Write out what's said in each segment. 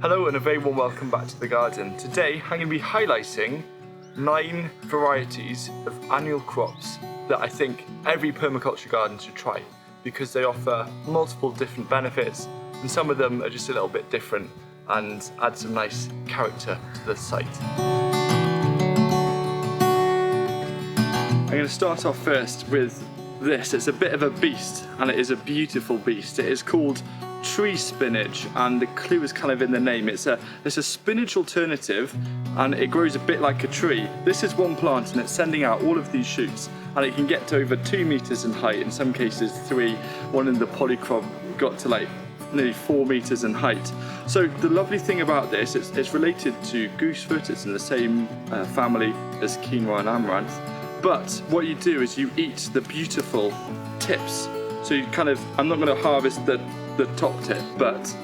Hello and a very warm welcome back to the garden. Today I'm going to be highlighting 9 varieties of annual crops that I think every permaculture garden should try because they offer multiple different benefits and some of them are just a little bit different and add some nice character to the site. I'm going to start off first with this. It's a bit of a beast and it is a beautiful beast. It is called tree spinach and the clue is kind of in the name. It's a spinach alternative and it grows a bit like a tree. This is one plant and it's sending out all of these shoots and it can get to over 2 meters in height, in some cases 3. One in the polycrop got to like nearly 4 meters in height. So the lovely thing about this, it's related to goosefoot. It's in the same family as quinoa and amaranth. But what you do is you eat the beautiful tips. So you kind of, I'm not going to harvest the top tip, but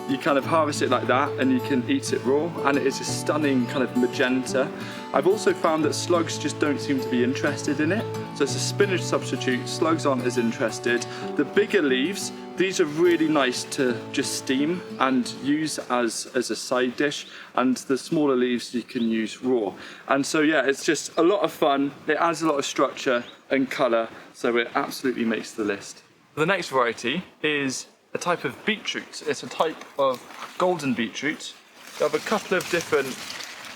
you kind of harvest it like that and you can eat it raw and it is a stunning kind of magenta. I've also found that slugs just don't seem to be interested in it. So it's a spinach substitute, slugs aren't as interested. The bigger leaves, these are really nice to just steam and use as a side dish, and the smaller leaves you can use raw. And so yeah, it's just a lot of fun. It adds a lot of structure and colour, so it absolutely makes the list. The next variety is a type of beetroot. It's a type of golden beetroot. You have a couple of different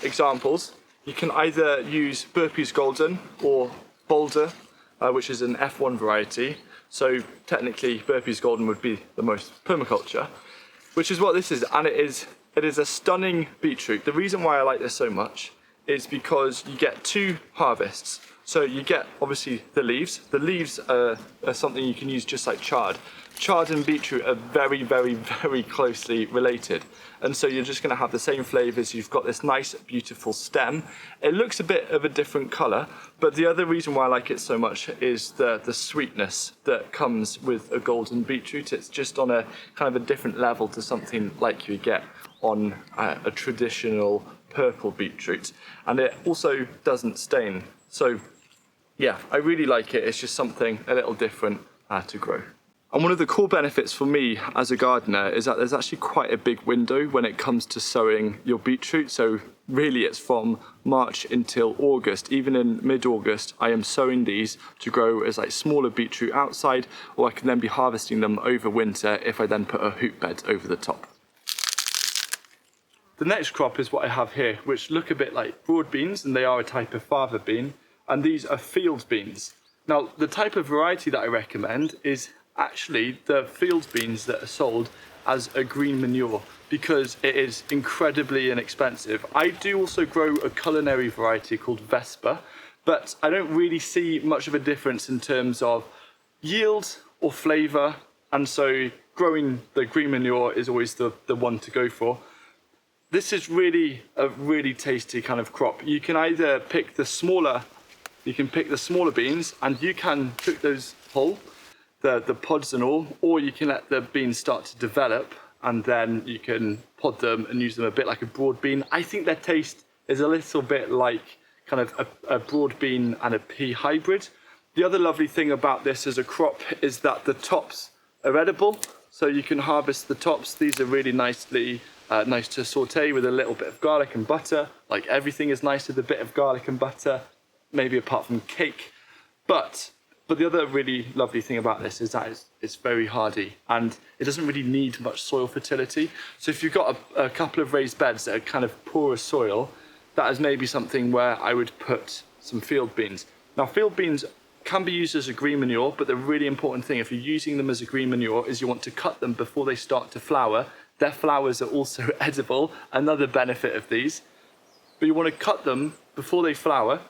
examples. You can either use Burpees Golden or Boulder, which is an F1 variety. So technically Burpees Golden would be the most permaculture, which is what this is, and it is a stunning beetroot. The reason why I like this so much is because you get 2 harvests. So you get obviously the leaves. The leaves are something you can use just like chard. Chard and beetroot are very, very, very closely related. And so you're just going to have the same flavours. You've got this nice, beautiful stem. It looks a bit of a different colour, but the other reason why I like it so much is the sweetness that comes with a golden beetroot. It's just on a kind of a different level to something like you get on a traditional purple beetroot. And it also doesn't stain. So yeah, I really like it. It's just something a little different to grow. And one of the core benefits for me as a gardener is that there's actually quite a big window when it comes to sowing your beetroot. So really it's from March until August. Even in mid-August, I am sowing these to grow as like smaller beetroot outside, or I can then be harvesting them over winter if I then put a hoop bed over the top. The next crop is what I have here, which look a bit like broad beans, and they are a type of fava bean, and these are field beans. Now, the type of variety that I recommend is actually the field beans that are sold as a green manure because it is incredibly inexpensive. I do also grow a culinary variety called Vespa, but I don't really see much of a difference in terms of yield or flavour, and so growing the green manure is always the one to go for. This is really a really tasty kind of crop. You can either pick the smaller beans and you can cook those whole, the pods and all, or you can let the beans start to develop and then you can pod them and use them a bit like a broad bean. I think their taste is a little bit like kind of a broad bean and a pea hybrid. The other lovely thing about this as a crop is that the tops are edible, so you can harvest the tops. These are really nice to saute with a little bit of garlic and butter. Like everything is nice with a bit of garlic and butter, maybe apart from cake. But the other really lovely thing about this is that it's very hardy and it doesn't really need much soil fertility. So if you've got a couple of raised beds that are kind of porous soil, that is maybe something where I would put some field beans. Now, field beans can be used as a green manure, but the really important thing if you're using them as a green manure is you want to cut them before they start to flower. Their flowers are also edible, another benefit of these. But you want to cut them before they flower,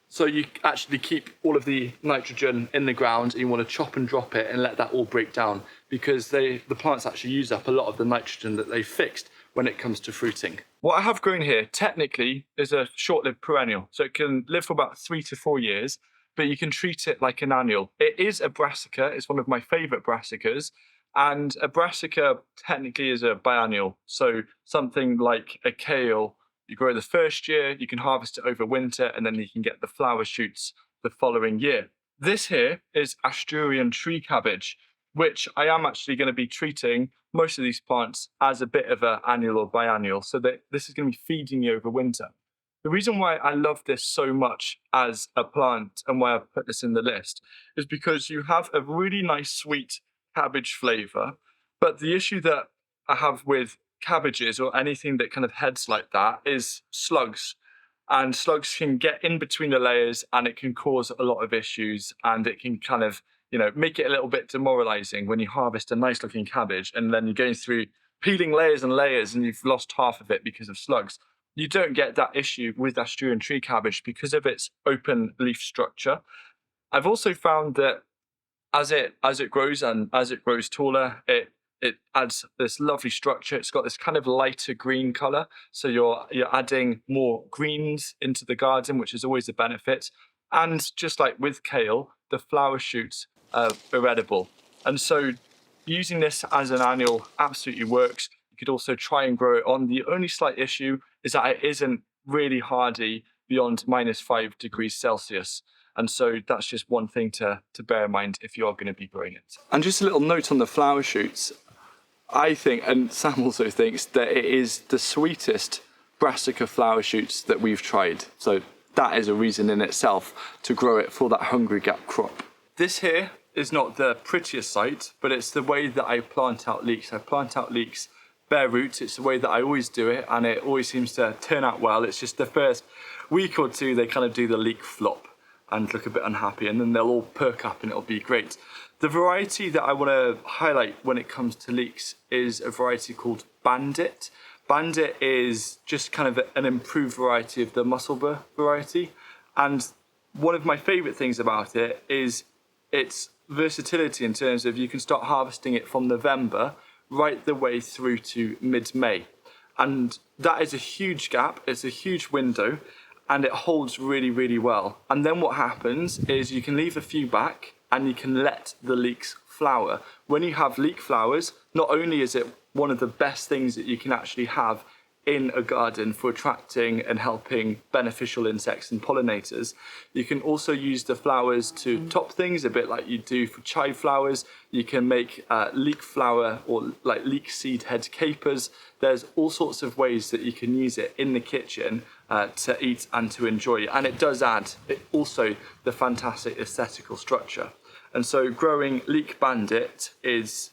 so you actually keep all of the nitrogen in the ground, and you want to chop and drop it and let that all break down because the plants actually use up a lot of the nitrogen that they fixed when it comes to fruiting. What I have grown here technically is a short-lived perennial, so it can live for about 3 to 4 years, but you can treat it like an annual. It is a brassica, it's one of my favourite brassicas, and a brassica technically is a biennial, so something like a kale. You grow the first year, you can harvest it over winter, and then you can get the flower shoots the following year. This here is Asturian tree cabbage. which I am actually going to be treating most of these plants as a bit of an annual or biannual, so that this is going to be feeding you over winter. The reason why I love this so much as a plant and why I've put this in the list is because you have a really nice sweet cabbage flavour, but the issue that I have with cabbages or anything that kind of heads like that is slugs. And slugs can get in between the layers and it can cause a lot of issues, and it can kind of, make it a little bit demoralizing when you harvest a nice looking cabbage and then you're going through peeling layers and layers and you've lost half of it because of slugs. You don't get that issue with Asturian tree cabbage because of its open leaf structure. I've also found that as it grows and as it grows taller, it adds this lovely structure. It's got this kind of lighter green color, so you're adding more greens into the garden, which is always a benefit. And just like with kale, the flower shoots are edible, and so using this as an annual absolutely works. You could also try and grow it on. The only slight issue is that it isn't really hardy beyond -5 degrees Celsius. And so that's just one thing to bear in mind if you are going to be growing it. And just a little note on the flower shoots. I think, and Sam also thinks, that it is the sweetest Brassica flower shoots that we've tried. So that is a reason in itself to grow it for that Hungry Gap crop. This here is not the prettiest sight, but it's the way that I plant out leeks. I plant out leeks bare roots. It's the way that I always do it, and it always seems to turn out well. It's just the first week or two they kind of do the leek flop and look a bit unhappy, and then they'll all perk up and it'll be great. The variety that I want to highlight when it comes to leeks is a variety called Bandit. Bandit is just kind of an improved variety of the Musselburgh variety, and one of my favourite things about it is its versatility in terms of you can start harvesting it from November right the way through to mid-May. And that is a huge gap, it's a huge window, and it holds really, really well. And then what happens is you can leave a few back and you can let the leeks flower. When you have leek flowers, not only is it one of the best things that you can actually have in a garden for attracting and helping beneficial insects and pollinators, you can also use the flowers to top things, a bit like you do for chive flowers. You can make leek flower or like leek seed head capers. There's all sorts of ways that you can use it in the kitchen to eat and to enjoy. And it does add also the fantastic aesthetical structure. And so growing Leek Bandit it's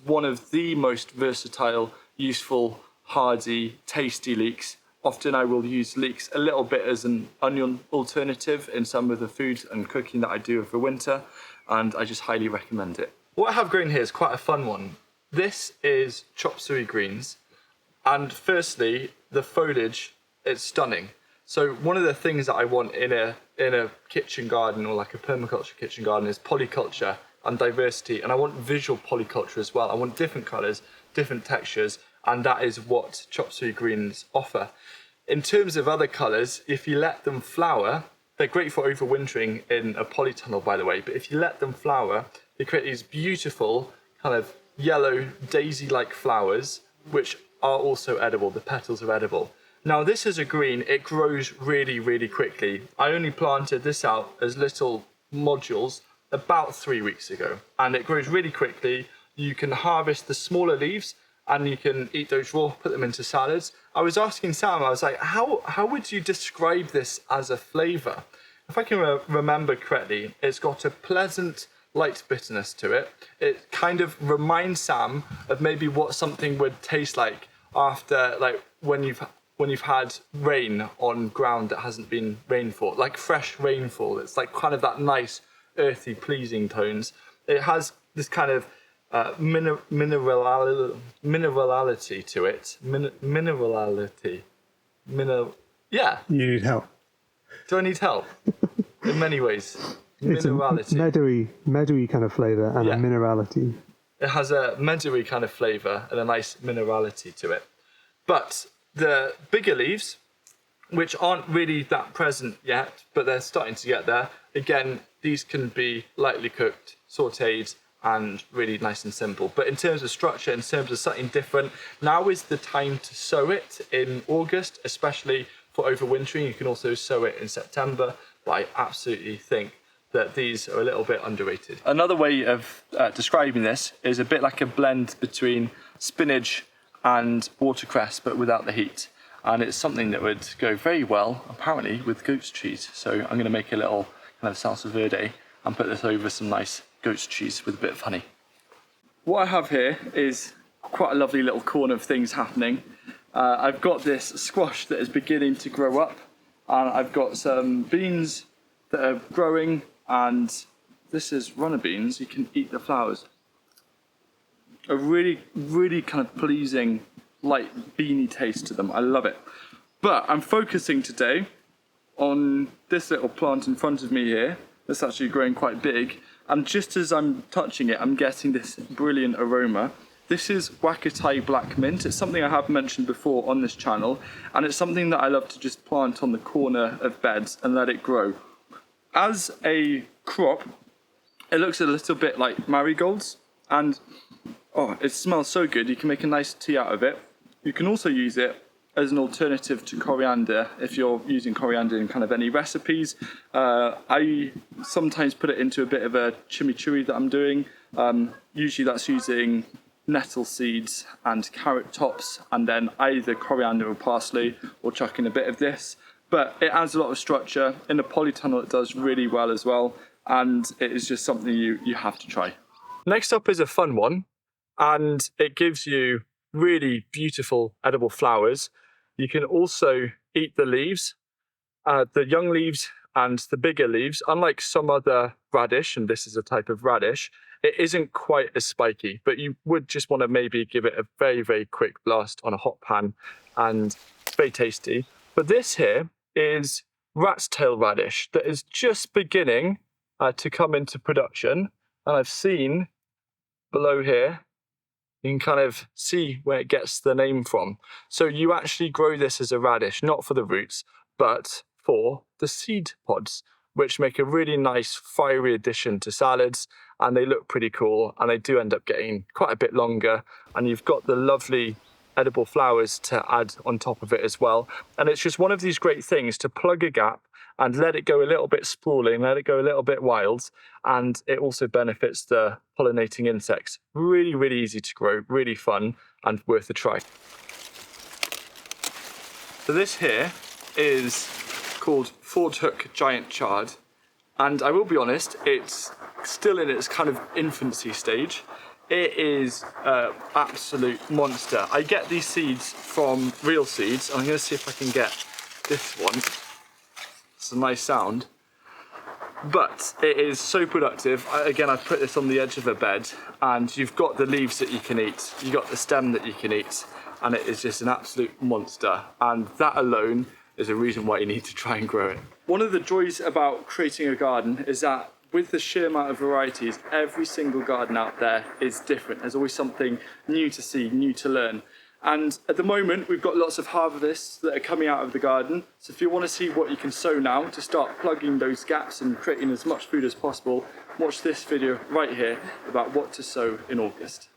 one of the most versatile, useful, hardy, tasty leeks. Often I will use leeks a little bit as an onion alternative in some of the food and cooking that I do over winter, and I just highly recommend it. What I have growing here is quite a fun one. This is Chopsooi Greens, and firstly, the foliage is stunning. So one of the things that I want in a kitchen garden or like a permaculture kitchen garden is polyculture and diversity, and I want visual polyculture as well. I want different colours, different textures, and that is what Chopsooi Greens offer. In terms of other colours, if you let them flower, they're great for overwintering in a polytunnel, by the way, but if you let them flower, they create these beautiful kind of yellow daisy-like flowers, which are also edible. The petals are edible. Now this is a green, it grows really, really quickly. I only planted this out as little modules about 3 weeks ago, and it grows really quickly. You can harvest the smaller leaves and you can eat those raw, put them into salads. I was asking Sam, I was like, how would you describe this as a flavour? If I can remember correctly, it's got a pleasant light bitterness to it. It kind of reminds Sam of maybe what something would taste like after, like when you've had rain on ground that hasn't been rainfall, like fresh rainfall. It's like kind of that nice, earthy, pleasing tones. It has this kind of minerality to it. Yeah. You need help. Do I need help? In many ways. Minerality. It's a meadowy kind of flavour and a minerality. It has a meadowy kind of flavour and a nice minerality to it. But the bigger leaves, which aren't really that present yet, but they're starting to get there. Again, these can be lightly cooked, sautéed, and really nice and simple. But in terms of structure, in terms of something different, now is the time to sow it in August, especially for overwintering. You can also sow it in September, but I absolutely think that these are a little bit underrated. Another way of describing this is a bit like a blend between spinach and watercress, but without the heat. And it's something that would go very well, apparently, with goat's cheese. So I'm going to make a little kind of salsa verde and put this over some nice goat's cheese with a bit of honey. What I have here is quite a lovely little corner of things happening. I've got this squash that is beginning to grow up, and I've got some beans that are growing, and this is runner beans. You can eat the flowers. A really, really kind of pleasing, light beany taste to them. I love it. But I'm focusing today on this little plant in front of me here that's actually growing quite big, and just as I'm touching it, I'm getting this brilliant aroma. This is Wacky black mint. It's something I have mentioned before on this channel, and it's something that I love to just plant on the corner of beds and let it grow. As a crop, it looks a little bit like marigolds, and oh, it smells so good. You can make a nice tea out of it. You can also use it as an alternative to coriander if you're using coriander in kind of any recipes. I sometimes put it into a bit of a chimichurri that I'm doing. Usually that's using nettle seeds and carrot tops, and then either coriander or parsley, or chucking a bit of this. But it adds a lot of structure. In a polytunnel it does really well as well, and it is just something you have to try. Next up is a fun one, and it gives you really beautiful edible flowers. You can also eat the leaves, the young leaves and the bigger leaves. Unlike some other radish, and this is a type of radish, it isn't quite as spiky, but you would just want to maybe give it a very, very quick blast on a hot pan, and it's very tasty. But this here is rat's tail radish that is just beginning to come into production, and I've seen below here, you can kind of see where it gets the name from. So you actually grow this as a radish, not for the roots, but for the seed pods, which make a really nice fiery addition to salads, and they look pretty cool, and they do end up getting quite a bit longer, and you've got the lovely edible flowers to add on top of it as well. And it's just one of these great things to plug a gap and let it go a little bit sprawling, let it go a little bit wild, and it also benefits the pollinating insects. Really, really easy to grow, really fun, and worth a try. So this here is called Ford Hook Giant Chard, and I will be honest, it's still in its kind of infancy stage. It is an absolute monster. I get these seeds from Real Seeds, and I'm going to see if I can get this one. It's a nice sound, but it is so productive. Again, I've put this on the edge of a bed, and you've got the leaves that you can eat, you've got the stem that you can eat, and it is just an absolute monster, and that alone is a reason why you need to try and grow it. One of the joys about creating a garden is that with the sheer amount of varieties, every single garden out there is different. There's always something new to see, new to learn. And at the moment, we've got lots of harvests that are coming out of the garden. So if you want to see what you can sow now to start plugging those gaps and creating as much food as possible, watch this video right here about what to sow in August.